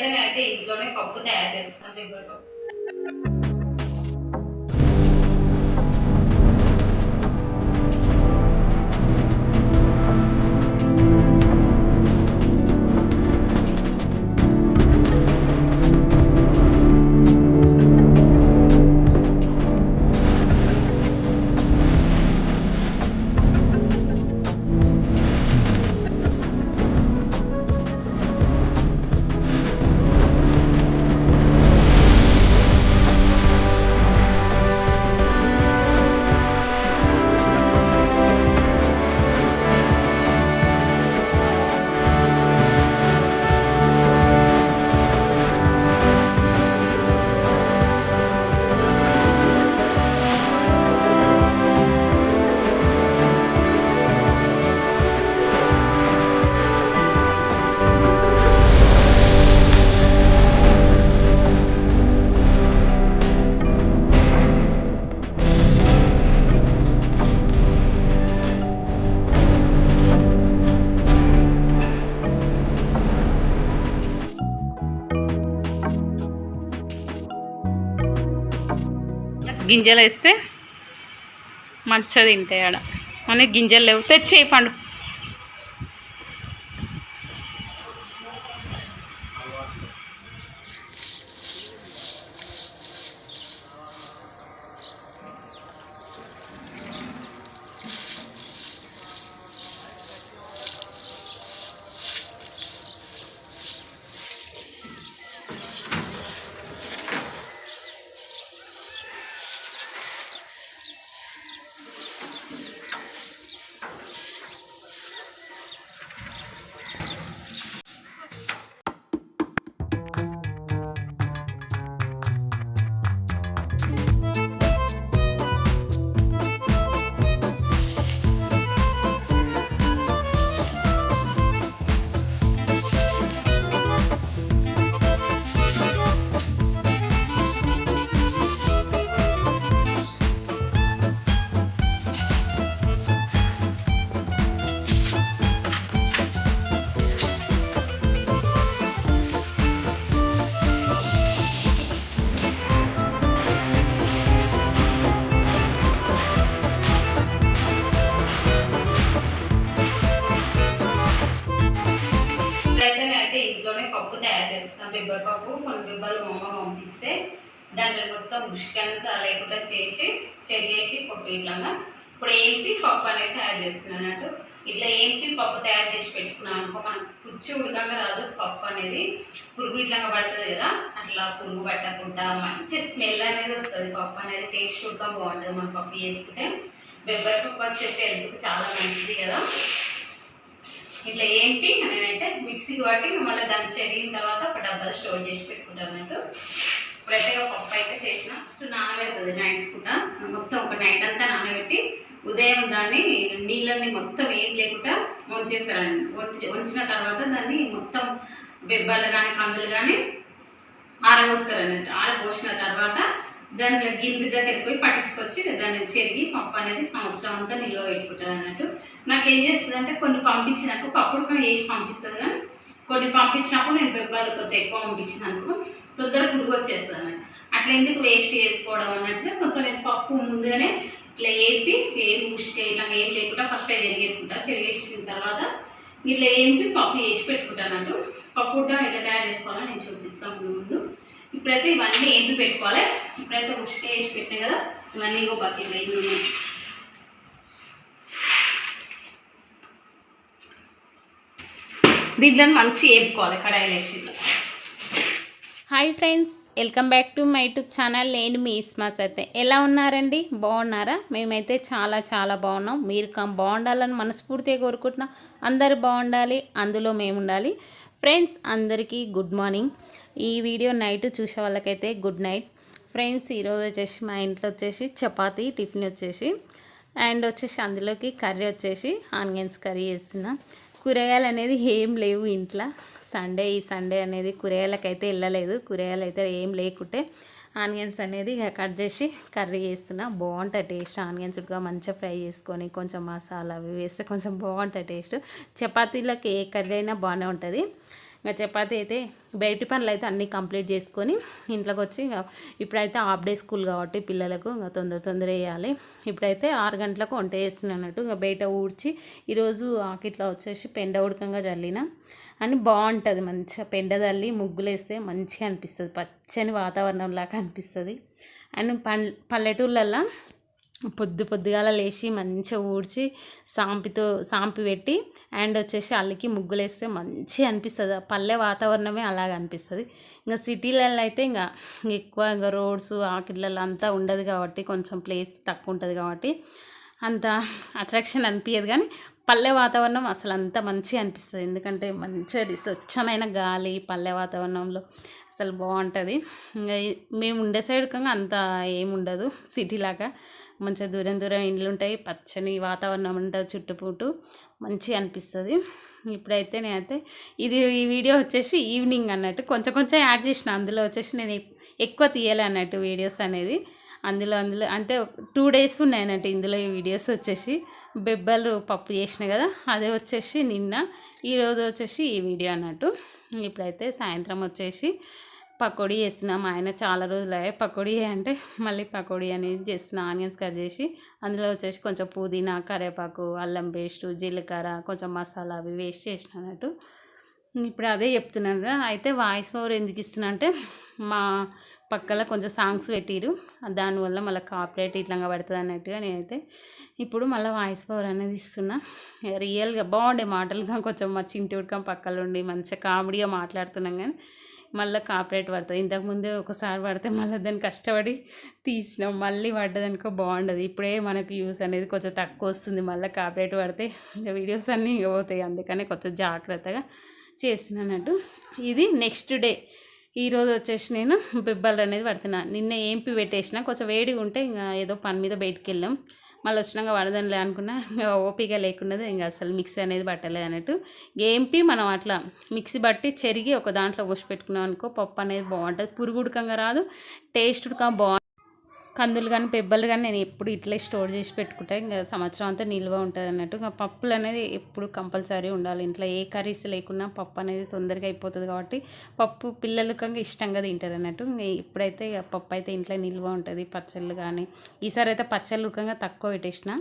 అయితే ఇంట్లోనే పప్పు తయారు చేస్తాను లివర్ పప్పు. గింజలు వేస్తే మంచిగా తింటాయి ఆడ. మనకి గింజలు లేవు తెచ్చే పండు. ఇంట్లోనే పప్పు తయారు చేస్తాం. బిబ్బర్ పప్పు కొన్ని బిబ్బలు మా అమ్మ పంపిస్తే దాంట్లో మొత్తం ఉష్కంతా లేకుండా చేసి చెరిగేసి పప్పు ఇట్లా ఇప్పుడు ఏంటి పప్పు అనేది తయారు చేస్తున్నాను అన్నట్టు. ఇట్లా ఏంటి పప్పు తయారు చేసి పెట్టుకున్నాం అనుకో, మనకు పుచ్చి ఉడకంగా రాదు. పప్పు అనేది పురుగు ఇట్లా పడుతుంది కదా, అట్లా పురుగు పట్టకుండా మంచి స్మెల్ అనేది వస్తుంది. పప్పు అనేది టేస్ట్ ఉడకం బాగుంటుంది. మనం పప్పు చేసుకుంటే బిబ్బర్ పప్పు వచ్చేసి హెల్త్కి చాలా మంచిది కదా. ఇట్లా ఏంటి నేనైతే మిక్సీకి పట్టి మళ్ళీ దాన్ని చెరిగిన తర్వాత ఒక డబ్బాలో స్టోర్ చేసి పెట్టుకుంటాను అన్నట్టు. ఇప్పుడైతే పప్పు అయితే చేసిన ఫస్ట్ నానబెడుతుంది నైట్ పూట. మొత్తం ఒక నైట్ అంతా నానబెట్టి ఉదయం దాన్ని నీళ్ళని మొత్తం ఏం లేకుండా వంచేస్తారండి. వంచిన తర్వాత దాన్ని మొత్తం బెబ్బలు కానీ కందులు కానీ ఆరబోస్తారు అన్నట్టు. ఆరబోసిన తర్వాత దాంట్లో గిన్నె దగ్గరికి పోయి పట్టించుకొచ్చి దాన్ని చెరిగి పప్పు అనేది సంవత్సరం అంతా నిల్వ పెట్టుకుంటారు అన్నట్టు. నాకు ఏం చేస్తుంది అంటే కొన్ని పంపించినాక పప్పుడు వేసి పంపిస్తుంది, కానీ కొన్ని పంపించినప్పుడు నేను బెబ్బాలు కొంచెం ఎక్కువ పంపించినాను తొందర పురుగు వచ్చేస్తుంది అన్నట్టు. అట్లా ఎందుకు వేస్ట్ చేసుకోవడం అన్నట్టుగా కొంచెం నేను పప్పు ముందుగానే ఇట్లా ఏంపి ఏం ముష్టి ఇట్లా ఏం లేకుండా ఫస్ట్ అది చెరిగేసిన తర్వాత ఇట్లా ఏంపి పప్పు వేసి పెట్టుకుంటాను అన్నట్టు. పప్పు కూడా ఎట్లా తయారు చేసుకోవాలో నేను చూపిస్తాను ముందు. ఇప్పుడైతే ఇవన్నీ ఏంపి పెట్టుకోవాలి. ఇప్పుడైతే ఉష్క వేసి పెట్టినా కదా, ఇవన్నీ ఇంకో బకెట్లో వేసి దీంట్లో మంచి వేపుకోవాలి కడాయిలు వేసి. Hi friends, welcome back to my YouTube channel. నేను మీ ఇస్మాస్. అయితే ఎలా ఉన్నారండి? బాగున్నారా? మేమైతే చాలా చాలా బాగున్నాం. మీరు బాగుండాలని మనస్ఫూర్తిగా కోరుకుంటున్నాం. అందరు బాగుండాలి, అందులో మేము ఉండాలి. ఫ్రెండ్స్ అందరికీ గుడ్ మార్నింగ్. ఈ వీడియో నైట్ చూసే వాళ్ళకైతే గుడ్ నైట్. ఫ్రెండ్స్ ఈరోజు వచ్చేసి మా ఇంట్లో వచ్చేసి చపాతీ టిఫిన్ వచ్చేసి అండ్ వచ్చేసి అందులోకి కర్రీ వచ్చేసి ఆనియన్స్ కర్రీ చేస్తున్నా. కూరగాయలు అనేది ఏం లేవు ఇంట్లో. ఈ సండే అనేది కూరగాయలకైతే వెళ్ళలేదు. కూరగాయలు అయితే ఏం లేకుంటే ఆనియన్స్ అనేది కట్ చేసి కర్రీ చేస్తున్నా. బాగుంటుంది టేస్ట్. ఆనియన్స్ ఉడక మంచిగా ఫ్రై చేసుకొని కొంచెం మసాలా అవి వేస్తే కొంచెం బాగుంటుంది టేస్ట్. చపాతీలోకి ఏ కర్రీ అయినా బాగానే ఉంటుంది. ఇంకా చపాతీ అయితే బయటి పనులు అయితే అన్నీ కంప్లీట్ చేసుకొని ఇంట్లోకి వచ్చి ఇంకా ఇప్పుడైతే హాఫ్ డే స్కూల్ కాబట్టి పిల్లలకు ఇంకా తొందర వేయాలి. ఇప్పుడైతే 6 గంటలకు వంట చేస్తున్నాను అన్నట్టు. ఇంకా బయట ఊడ్చి ఈరోజు ఆకిట్లో వచ్చేసి పెండ ఉడకంగా జల్లిన అని బాగుంటుంది. మంచిగా పెండ తల్లి ముగ్గులు వేస్తే మంచిగా అనిపిస్తుంది, పచ్చని వాతావరణంలాగా అనిపిస్తుంది. అండ్ పల్లెటూళ్ళల్లో పొద్దుగాల లేచి మంచిగా ఊడ్చి సాంపి పెట్టి అండ్ వచ్చేసి అల్లికి ముగ్గులు వేస్తే మంచిగా అనిపిస్తుంది. పల్లె వాతావరణమే అలాగ అనిపిస్తుంది. ఇంకా సిటీలలో అయితే ఇంకా ఎక్కువ ఇంకా రోడ్స్ ఆకిళ్ళల్లో అంతా ఉండదు కాబట్టి కొంచెం ప్లేస్ తక్కువ ఉంటుంది కాబట్టి అంత అట్రాక్షన్ అనిపించదు. కానీ పల్లె వాతావరణం అసలు అంత మంచిగా అనిపిస్తుంది. ఎందుకంటే మంచిగా స్వచ్ఛమైన గాలి పల్లె వాతావరణంలో అసలు బాగుంటుంది. ఇంకా మేము ఉండే సైడ్ కన్నా అంత ఏముండదు, సిటీలాగా మంచిగా దూరం ఇండ్లు ఉంటాయి, పచ్చని వాతావరణం ఉంటుంది, చుట్టుపుట్టు మంచిగా అనిపిస్తుంది. ఇప్పుడైతే నేనైతే ఈ వీడియో వచ్చేసి ఈవినింగ్ అన్నట్టు కొంచెం యాడ్ చేసిన. అందులో వచ్చేసి నేను ఎక్కువ తీయాలి అన్నట్టు వీడియోస్ అనేది. అందులో అంటే 2 days ఉన్నాయి అన్నట్టు ఇందులో ఈ వీడియోస్ వచ్చేసి. బెబ్బలు పప్పు చేసిన కదా, అదే వచ్చేసి నిన్న, ఈరోజు వచ్చేసి ఈ వీడియో అన్నట్టు. ఇప్పుడైతే సాయంత్రం వచ్చేసి పకోడీ చేస్తున్నా. మా ఆయన చాలా రోజులు అయ్యాయి పకోడీ అంటే మళ్ళీ పకోడీ అనేది చేస్తున్నా. ఆనియన్స్ కట్ చేసి అందులో వచ్చేసి కొంచెం పుదీనా, కరివేపాకు, అల్లం పేస్టు, జీలకర్ర, కొంచెం మసాలా అవి వేస్ట్ చేసిన అన్నట్టు. ఇప్పుడు అదే చెప్తున్నాను కదా. అయితే వాయిస్ ఓవర్ ఎందుకు ఇస్తున్నా అంటే మా పక్కల కొంచెం సాంగ్స్ పెట్టిరు, దానివల్ల మళ్ళీ కాపీరైట్ ఇట్లా పడుతుంది అన్నట్టుగా నేనైతే ఇప్పుడు మళ్ళీ వాయిస్ ఓవర్ అనేది ఇస్తున్నా. రియల్గా బాగుండే మాటలుగా కొంచెం మా చింటి ఉడకం పక్కల ఉండి మంచిగా కామెడీగా మాట్లాడుతున్నాం, కానీ మళ్ళీ కాపీరైట్ పడుతుంది. ఇంతకుముందే ఒకసారి పడితే మళ్ళీ దాన్ని కష్టపడి తీసినాం, మళ్ళీ పడ్డదనుకో బాగుండదు. ఇప్పుడే మనకు యూస్ అనేది కొంచెం తక్కువ వస్తుంది, మళ్ళీ కాపీరైట్ పడితే ఇంకా వీడియోస్ అన్నీ పోతాయి. అందుకనే కొంచెం జాగ్రత్తగా చేస్తున్నట్టు. ఇది నెక్స్ట్ డే. ఈరోజు వచ్చేసి నేను బిబ్బలు అనేది పడుతున్నా. నిన్న ఏంపి పెట్టేసిన, కొంచెం వేడిగా ఉంటే ఇంకా ఏదో పని మీద బయటికి వెళ్ళాం, మళ్ళీ వచ్చినాక పడదానిలే అనుకున్నా. ఇంకా ఓపిక లేకున్నది, ఇంకా అసలు మిక్సీ అనేది పట్టలేదు అన్నట్టు. ఏంపి మనం అట్లా మిక్సీ బట్టి చెరిగి ఒక దాంట్లో పోసి పెట్టుకున్నాం అనుకో పప్పు అనేది బాగుంటుంది. పురుగుడుకంగా రాదు, టేస్ట్ ఉడక బాగుంటుంది. కందులు కానీ పెబ్బలు కానీ నేను ఎప్పుడు ఇట్లే స్టోర్ చేసి పెట్టుకుంటా, ఇంకా సంవత్సరం అంతా నిల్వ ఉంటుంది అన్నట్టు. ఇంకా పప్పులు అనేది ఎప్పుడు కంపల్సరీ ఉండాలి ఇంట్లో. ఏ కర్రీస్ లేకున్నా పప్పు అనేది తొందరగా అయిపోతుంది కాబట్టి పప్పు పిల్లలకంగా ఇష్టంగా తింటారు అన్నట్టు. ఇంకా ఇప్పుడైతే పప్పు అయితే ఇంట్లో నిల్వ ఉంటుంది. పచ్చళ్ళు కానీ ఈసారి అయితే పచ్చళ్ళు ఉడకంగా తక్కువ పెట్టేసిన.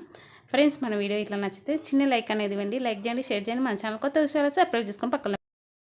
ఫ్రెండ్స్, మన వీడియో ఇట్లా నచ్చితే చిన్న లైక్ అనేది ఇవ్వండి. లైక్ చేయండి, షేర్ చేయండి. మన ఛానల్ కొత్త విషయాలు సబ్స్క్రైబ్ చేసుకొని పక్కన